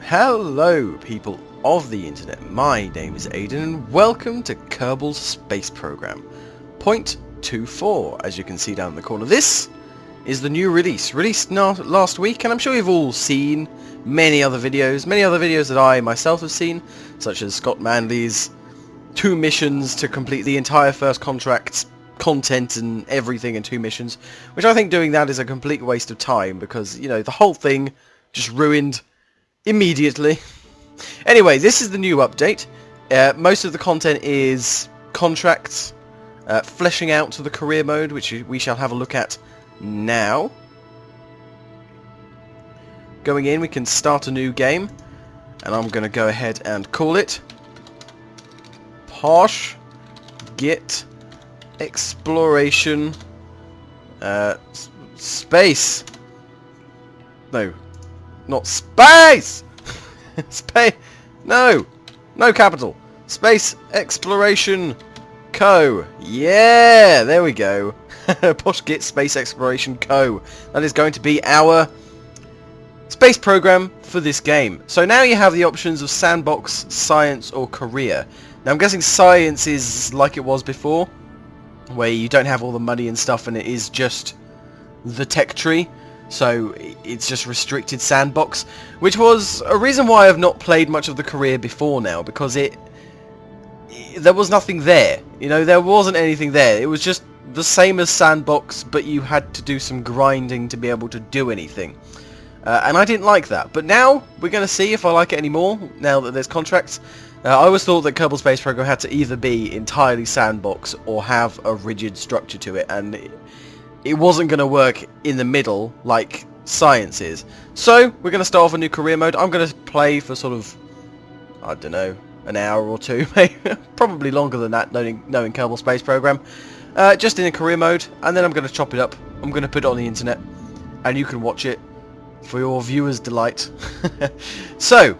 Hello people of the internet, my name is Aiden and welcome to Kerbal Space Program 0.24. As you can see down in the corner, this is the new release, released last week, and I'm sure you've all seen many other videos that I myself have seen, such as Scott Manley's 2 missions to complete the entire first contract, content and everything in 2 missions, which I think doing that is a complete waste of time because, you know, the whole thing just ruined immediately. Anyway, this is the new update. Most of the content is contracts, fleshing out to the career mode, which we shall have a look at now. Going in, we can start a new game, and I'm going to go ahead and call it Posh Git Exploration Space. No. Not space! No capital. Space Exploration Co. Yeah, there we go. Posh Git Space Exploration Co. That is going to be our space program for this game. So now you have the options of sandbox, science or career. Now I'm guessing science is like it was before, where you don't have all the money and stuff and it is just the tech tree. So it's just restricted sandbox, which was a reason why I've not played much of the career before now, because there was nothing there. You know, there wasn't anything there. It was just the same as sandbox, but you had to do some grinding to be able to do anything. And I didn't like that. But now we're going to see if I like it anymore, now that there's contracts. I always thought that Kerbal Space Program had to either be entirely sandbox or have a rigid structure to it, and it wasn't going to work in the middle like science is. So we're going to start off a new career mode. I'm going to play for sort of, I don't know, an hour or 2, maybe, probably longer than that, knowing Kerbal Space Program. Just in a career mode, and then I'm going to chop it up. I'm going to put it on the internet, and you can watch it for your viewers' delight. So,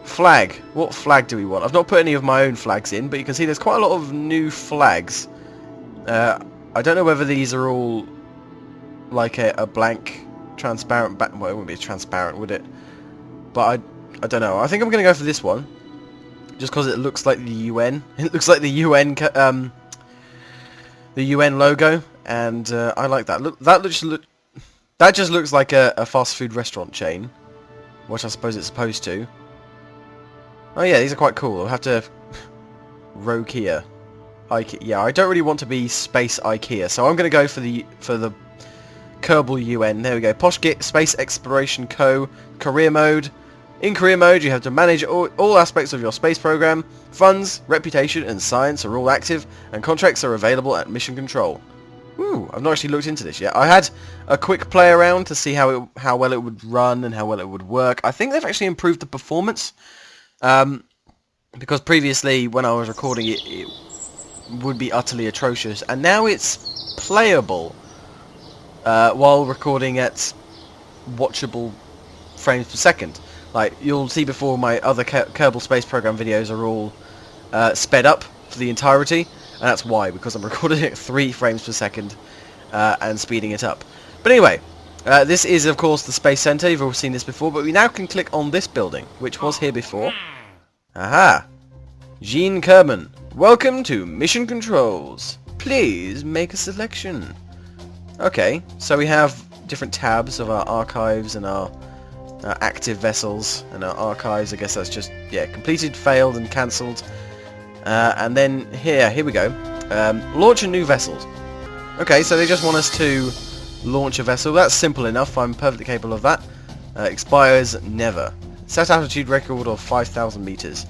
flag. What flag do we want? I've not put any of my own flags in, but you can see there's quite a lot of new flags. I don't know whether these are all like a blank, transparent back. Well, it wouldn't be transparent, would it? But I don't know. I think I'm going to go for this one, just because it looks like the UN. It looks like the UN logo, and I like that. Look, that just looks like a fast food restaurant chain, which I suppose it's supposed to. Oh yeah, these are quite cool. I'll have to Rogue here. Yeah, I don't really want to be Space IKEA, so I'm going to go for the Kerbal UN. There we go. Posh Git Space Exploration Co. Career mode. In career mode, you have to manage all aspects of your space program. Funds, reputation, and science are all active, and contracts are available at mission control. Ooh, I've not actually looked into this yet. I had a quick play around to see how well it would run and how well it would work. I think they've actually improved the performance, because previously when I was recording it would be utterly atrocious, and now it's playable while recording at watchable frames per second. Like you'll see before, my other Kerbal Space Program videos are all sped up for the entirety, and that's why, because I'm recording at 3 frames per second and speeding it up. But anyway, this is of course the Space Center. You've all seen this before, but we now can click on this building, which was here before. Aha! Jean Kerman. Welcome to Mission Controls. Please make a selection. Okay, so we have different tabs of our archives and our active vessels and our archives. I guess that's just, yeah, completed, failed and cancelled. And then here we go. Launch a new vessel. Okay, so they just want us to launch a vessel. That's simple enough. I'm perfectly capable of that. Expires never. Set altitude record of 5,000 meters.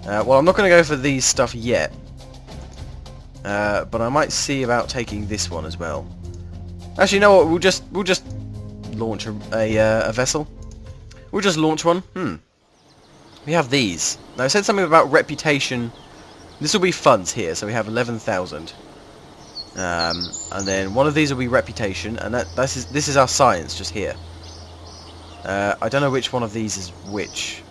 Well, I'm not going to go for these stuff yet, but I might see about taking this one as well. Actually, you know what? We'll just launch a vessel. We'll just launch one. We have these. Now, I said something about reputation. This will be funds here, so we have 11,000. And then one of these will be reputation, and this is our science just here. I don't know which one of these is which.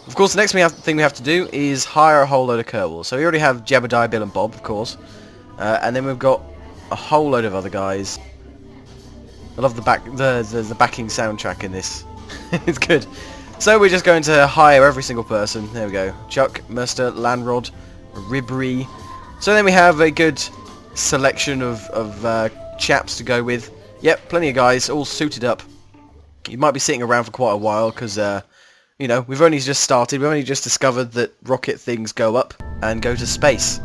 Of course, the next thing we have to do is hire a whole load of Kerbals. So we already have Jebediah, Bill and Bob, of course. And then we've got a whole load of other guys. I love the backing soundtrack in this. It's good. So we're just going to hire every single person. There we go. Chuck, Merster, Landrod, Ribbery. So then we have a good selection of chaps to go with. Yep, plenty of guys, all suited up. You might be sitting around for quite a while because, you know, we've only just started. We've only just discovered that rocket things go up and go to space.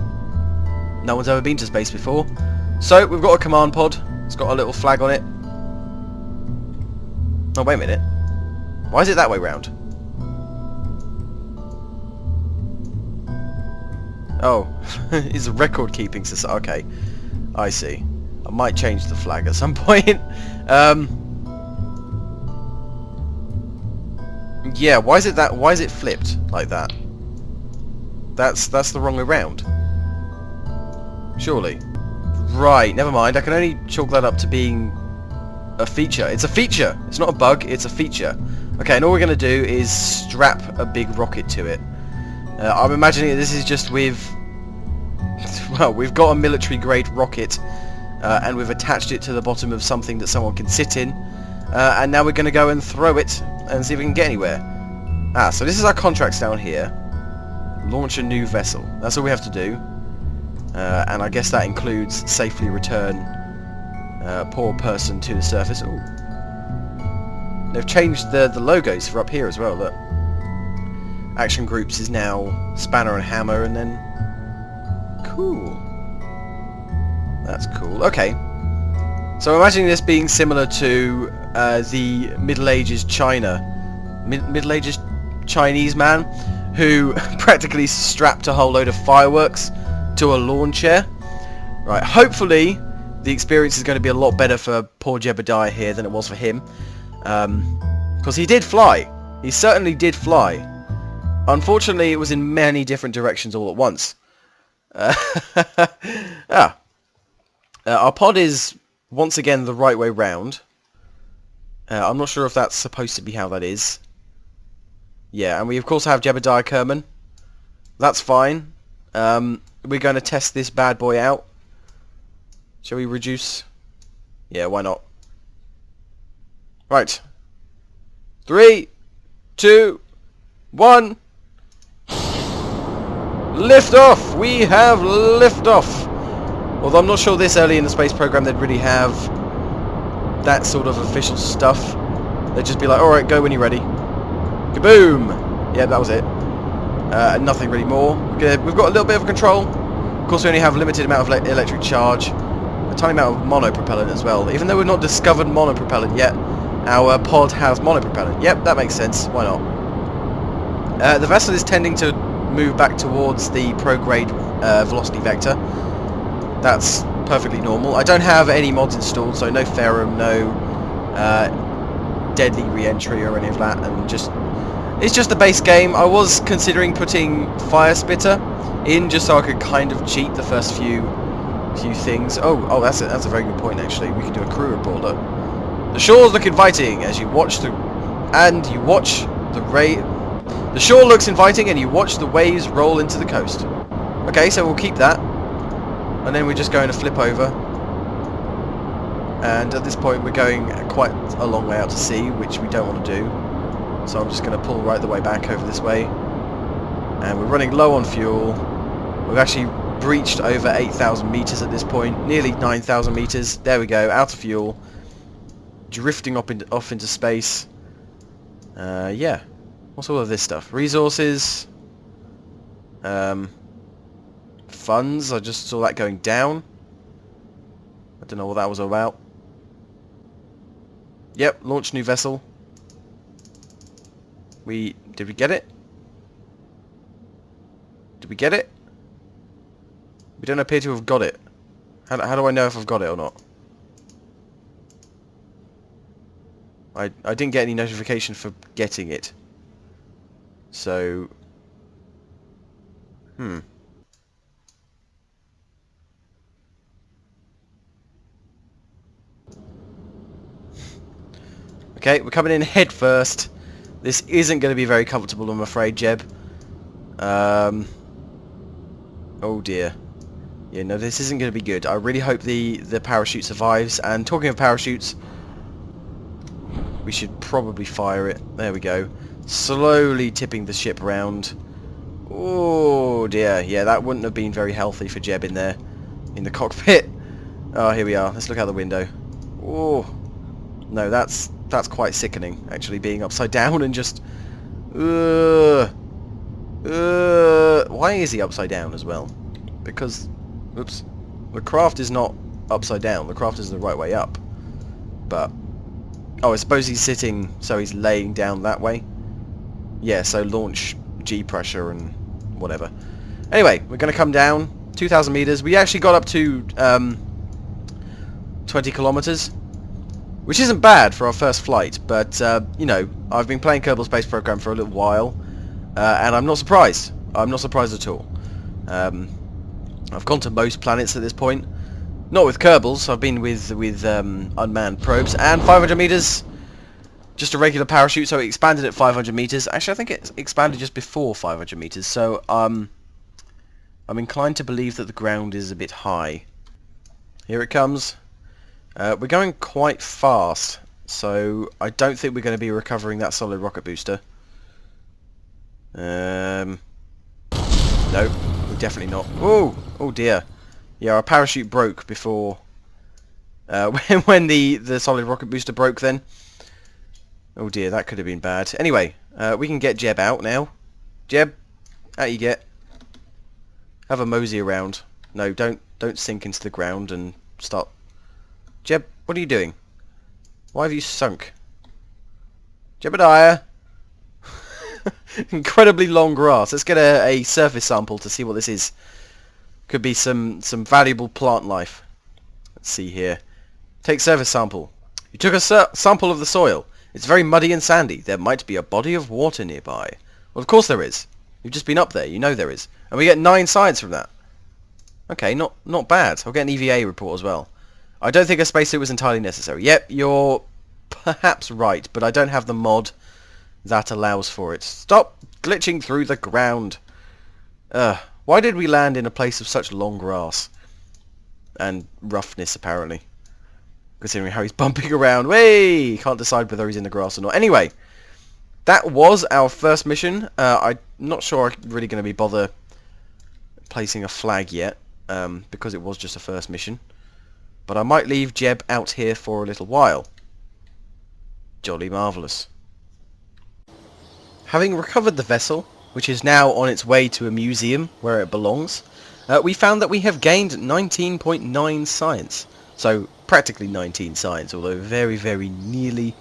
No one's ever been to space before. So we've got a command pod. It's got a little flag on it. Oh, wait a minute. Why is it that way round? Oh, it's a record-keeping society. Okay, I see. I might change the flag at some point. Yeah, why is it that? Why is it flipped like that? That's the wrong way round. Surely. Right. Never mind. I can only chalk that up to being a feature. It's a feature. It's not a bug. It's a feature. Okay, and all we're going to do is strap a big rocket to it. I'm imagining this is just with... Well, we've got a military-grade rocket, and we've attached it to the bottom of something that someone can sit in, and now we're going to go and throw it and see if we can get anywhere. Ah, so this is our contracts down here. Launch a new vessel. That's all we have to do. And I guess that includes safely return poor person to the surface. Ooh. They've changed the logos for up here as well, look. Action Groups is now Spanner and Hammer, and then... Cool. That's cool. Okay. So I'm imagining this being similar to the Middle Ages China. Middle Ages Chinese man who practically strapped a whole load of fireworks to a lawn chair. Right, hopefully the experience is going to be a lot better for poor Jebediah here than it was for him. Because he did fly. He certainly did fly. Unfortunately, it was in many different directions all at once. Our pod is once again the right way round. I'm not sure if that's supposed to be how that is. Yeah, and we of course have Jebediah Kerman. That's fine. We're going to test this bad boy out. Shall we reduce? Yeah, why not? Right. 3, 2, 1. Lift off! We have lift off! Although I'm not sure this early in the space program they'd really have that sort of official stuff. They'd just be like, alright, go when you're ready. Kaboom! Yeah, that was it. Nothing really more. We've got a little bit of control. Of course, we only have a limited amount of electric charge. A tiny amount of monopropellant as well. Even though we've not discovered monopropellant yet, our pod has monopropellant. Yep, that makes sense. Why not? The vessel is tending to move back towards the prograde velocity vector. That's perfectly normal. I don't have any mods installed, so no ferrum, no deadly re-entry or any of that, and it's just the base game. I was considering putting Fire Spitter in just so I could kind of cheat the first few things. Oh, that's a very good point actually. We can do a crew report. Look, the shores look inviting as you watch the The shore looks inviting, and you watch the waves roll into the coast. Okay, so we'll keep that, and then we're just going to flip over. And at this point, we're going quite a long way out to sea, which we don't want to do. So I'm just going to pull right the way back over this way. And we're running low on fuel. We've actually breached over 8,000 meters at this point, nearly 9,000 meters. There we go, out of fuel, drifting off into space. Yeah. What's all of this stuff? Resources. Funds. I just saw that going down. I don't know what that was all about. Yep, launch new vessel. Did we get it? Did we get it? We don't appear to have got it. How do I know if I've got it or not? I didn't get any notification for getting it. So... Okay, we're coming in head first. This isn't going to be very comfortable, I'm afraid, Jeb. Oh dear. Yeah, no, this isn't going to be good. I really hope the parachute survives. And talking of parachutes... we should probably fire it. There we go. Slowly tipping the ship around. Oh dear, yeah, that wouldn't have been very healthy for Jeb in there, in the cockpit. Oh, here we are. Let's look out the window. Oh, no, that's quite sickening, actually, being upside down and just... why is he upside down as well? Because, oops, the craft is not upside down. The craft is the right way up. But, oh, I suppose he's sitting, so he's laying down that way. Yeah, so launch G pressure and whatever. Anyway, we're going to come down 2,000 meters. We actually got up to 20 kilometers, which isn't bad for our first flight. But you know, I've been playing Kerbal Space Program for a little while, and I'm not surprised. I'm not surprised at all. I've gone to most planets at this point. Not with Kerbals. I've been with unmanned probes, and 500 meters. Just a regular parachute, so it expanded at 500 meters. Actually, I think it expanded just before 500 meters, so I'm inclined to believe that the ground is a bit high. Here it comes. We're going quite fast, so I don't think we're going to be recovering that solid rocket booster. No, we're definitely not. Oh, oh dear. Yeah, our parachute broke before when the solid rocket booster broke then. Oh dear, that could have been bad. Anyway, we can get Jeb out now. Jeb, out you get. Have a mosey around. No, don't sink into the ground and start. Jeb, what are you doing? Why have you sunk? Jebediah! Incredibly long grass. Let's get a surface sample to see what this is. Could be some valuable plant life. Let's see here. Take surface sample. You took a sample of the soil. It's very muddy and sandy. There might be a body of water nearby. Well, of course there is. You've just been up there. You know there is. And we get 9 science from that. Okay, not bad. I'll get an EVA report as well. I don't think a spacesuit was entirely necessary. Yep, you're perhaps right, but I don't have the mod that allows for it. Stop glitching through the ground. Why did we land in a place of such long grass? And roughness, apparently. Considering how he's bumping around. Way! Can't decide whether he's in the grass or not. Anyway, that was our first mission. I'm not sure I'm really going to be bother placing a flag yet, because it was just a first mission. But I might leave Jeb out here for a little while. Jolly marvellous. Having recovered the vessel, which is now on its way to a museum where it belongs, we found that we have gained 19.9 science. So practically 19 science, although very, very nearly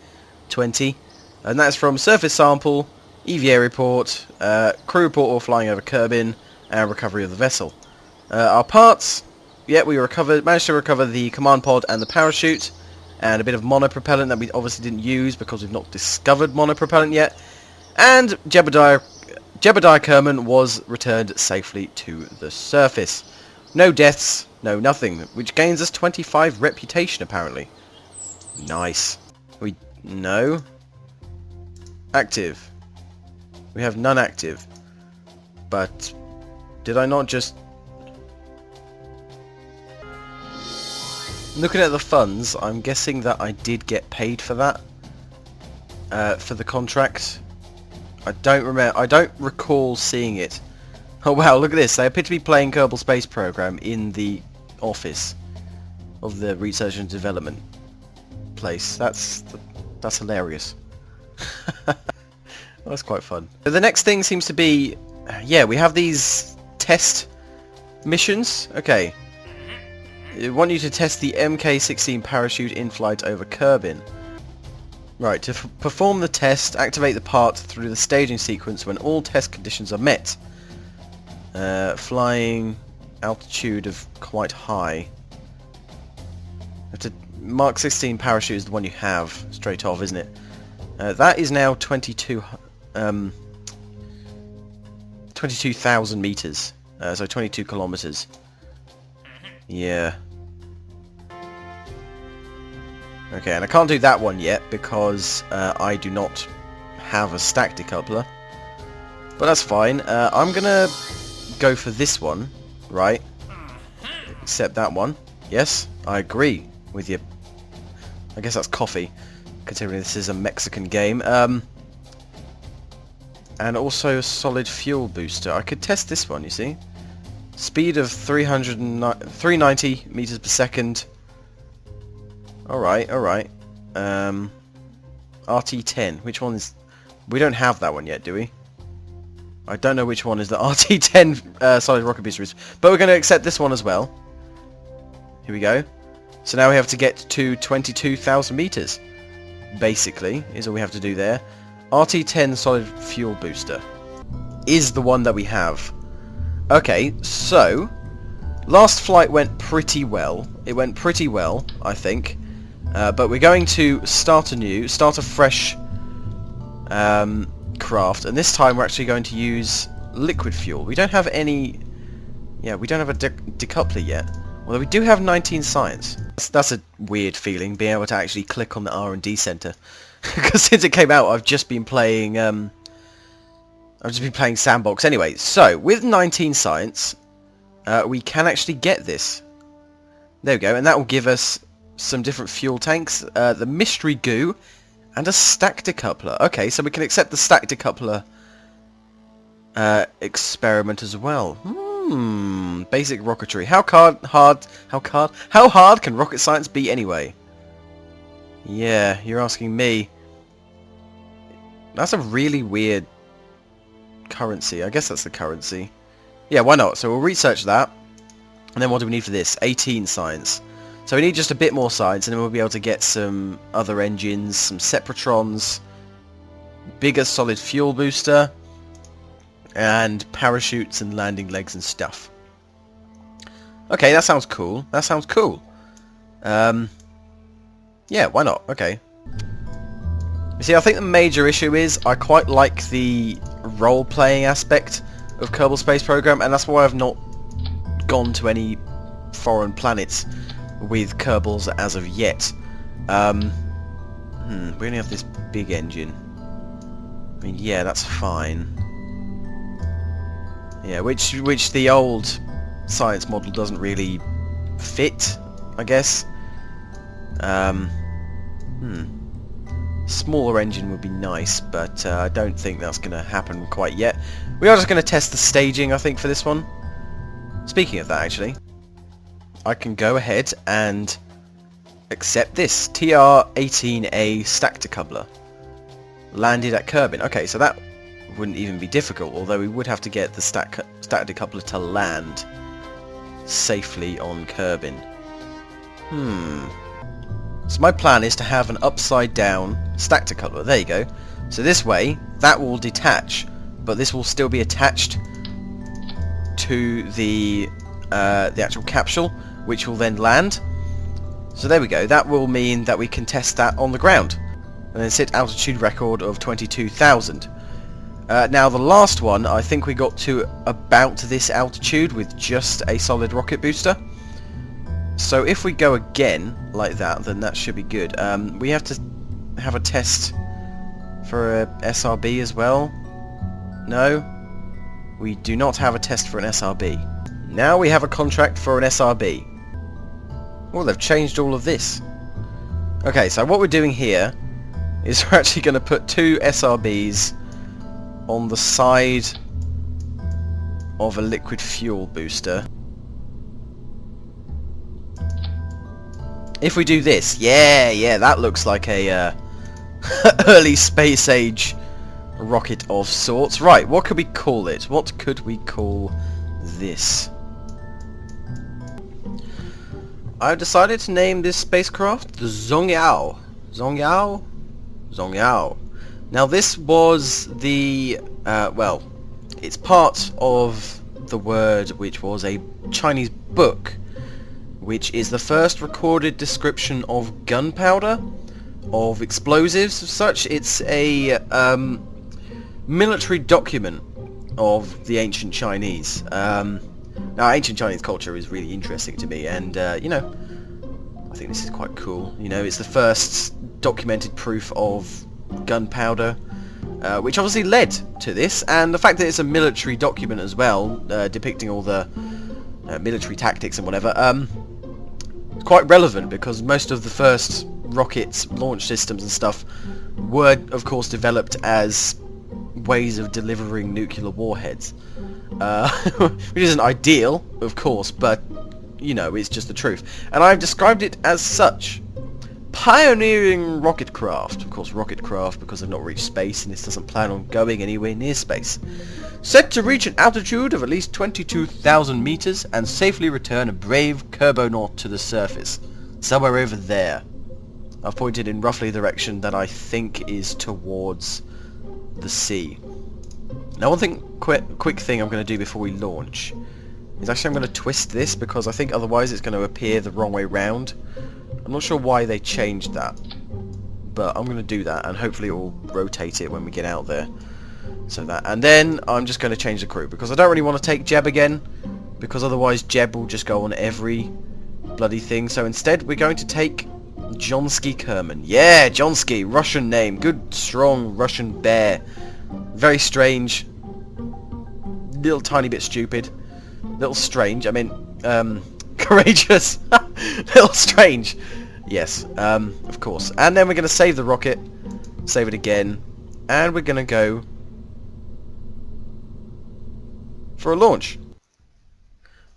20. And that's from surface sample, EVA report, crew report or flying over Kerbin, and recovery of the vessel. Our parts, yeah, we managed to recover the command pod and the parachute, and a bit of monopropellant that we obviously didn't use because we've not discovered monopropellant yet. And Jebediah Kerman was returned safely to the surface. No deaths, no nothing, which gains us 25 reputation apparently. Nice. No. Active. We have none active. But did I not just... Looking at the funds, I'm guessing that I did get paid for that. For the contract. I don't recall seeing it. Oh wow, look at this. They appear to be playing Kerbal Space Program in the office of the research and development place. That's hilarious. That's quite fun. The next thing seems to be, yeah, we have these test missions. Okay. I want you to test the MK16 parachute in flight over Kerbin. Right, to perform the test, activate the part through the staging sequence when all test conditions are met. Flying altitude of quite high. Mark 16 parachute is the one you have straight off, isn't it? That is now 22,000 meters. So 22 kilometers. Yeah. Okay, and I can't do that one yet because I do not have a stack decoupler. But that's fine. I'm gonna go for this one, right? Except that one. Yes, I agree with you. I guess that's coffee. considering this is a Mexican game. And also a solid fuel booster. I could test this one, you see. Speed of 390 meters per second. Alright, alright. RT10, which one is... We don't have that one yet, do we? I don't know which one is the RT10 solid rocket booster is. But we're going to accept this one as well. Here we go. So now we have to get to 22,000 meters. Basically, is all we have to do there. RT10 solid fuel booster is the one that we have. Okay, so last flight went pretty well. It went pretty well, I think. But we're going to start a fresh craft, and this time we're actually going to use liquid fuel. We don't have any... Yeah, we don't have a decoupler yet. Although we do have 19 science. That's a weird feeling, being able to actually click on the R&D center. Because since it came out, I've just been playing Sandbox anyway. So with 19 science, we can actually get this. There we go, and that will give us some different fuel tanks, the mystery goo, and a stack decoupler. Okay, so we can accept the stack decoupler experiment as well. Basic rocketry. How hard can rocket science be anyway? Yeah, you're asking me. That's a really weird currency. I guess that's the currency. Yeah, why not? So we'll research that. And then what do we need for this? 18 science. So we need just a bit more science, and then we'll be able to get some other engines, some Separatrons, bigger solid fuel booster, and parachutes and landing legs and stuff. Okay, that sounds cool. That sounds cool. Yeah, why not? Okay. You see, I think the major issue is I quite like the role-playing aspect of Kerbal Space Program, and that's why I've not gone to any foreign planets with Kerbals as of yet. We only have this big engine. I mean, yeah, that's fine. Yeah, which the old science model doesn't really fit, I guess. Smaller engine would be nice, but I don't think that's going to happen quite yet. We are just going to test the staging, I think, for this one. Speaking of that, actually, I can go ahead and accept this. TR-18A stack decoupler. Landed at Kerbin. Okay, so that wouldn't even be difficult, although we would have to get the stack decoupler to land safely on Kerbin. So my plan is to have an upside down stack decoupler. There you go. So this way, that will detach, but this will still be attached to the actual capsule, which will then land. So there we go. That will mean that we can test that on the ground, and then set altitude record of 22,000. Now the last one, I think we got to about this altitude with just a solid rocket booster. So if we go again like that, then that should be good. We have to have a test for a SRB as well. No, we do not have a test for an SRB. Now we have a contract for an SRB. Oh, they've changed all of this. Okay, so what we're doing here is we're actually going to put 2 SRBs on the side of a liquid fuel booster. If we do this, yeah, that looks like a early space age rocket of sorts. Right, what could we call it? What could we call this? I've decided to name this spacecraft the Zongyao. Zongyao. Now this was the, well, it's part of the word which was a Chinese book, which is the first recorded description of gunpowder, of explosives of such. It's a military document of the ancient Chinese. Now, ancient Chinese culture is really interesting to me, and, you know, I think this is quite cool. You know, it's the first documented proof of gunpowder, which obviously led to this, and the fact that it's a military document as well, depicting all the military tactics and whatever, quite relevant, because most of the first rockets, launch systems and stuff were, of course, developed as ways of delivering nuclear warheads. Which isn't ideal, of course, but, you know, it's just the truth. And I've described it as such. Pioneering rocket craft. Of course, rocket craft because they've not reached space and this doesn't plan on going anywhere near space. Set to reach an altitude of at least 22,000 meters and safely return a brave Kerbonaut to the surface. Somewhere over there. I've pointed in roughly the direction that I think is towards the sea. Now one quick thing I'm going to do before we launch is actually I'm going to twist this because I think otherwise it's going to appear the wrong way round. I'm not sure why they changed that, but I'm going to do that and hopefully it will rotate it when we get out there. So that, and then I'm just going to change the crew because I don't really want to take Jeb again because otherwise Jeb will just go on every bloody thing. So instead we're going to take Jonsky Kerman. Yeah, Jonsky, Russian name, good strong Russian bear. Very strange, little tiny bit stupid, little strange, I mean, courageous, little strange, yes, of course. And then we're going to save the rocket, save it again, and we're going to go for a launch.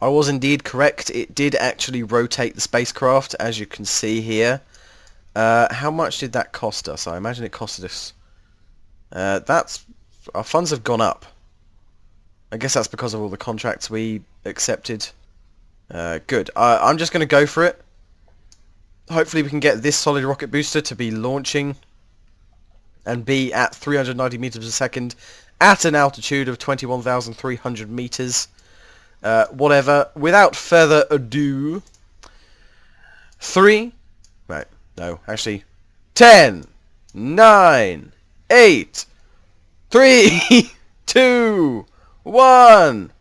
I was indeed correct, it did actually rotate the spacecraft, as you can see here. How much did that cost us? I imagine it costed us... our funds have gone up. I guess that's because of all the contracts we accepted. Good. I'm just going to go for it. Hopefully we can get this solid rocket booster to be launching and be at 390 meters per second at an altitude of 21,300 meters. Whatever. Without further ado, 10, 9, 8, 3, 2, 1.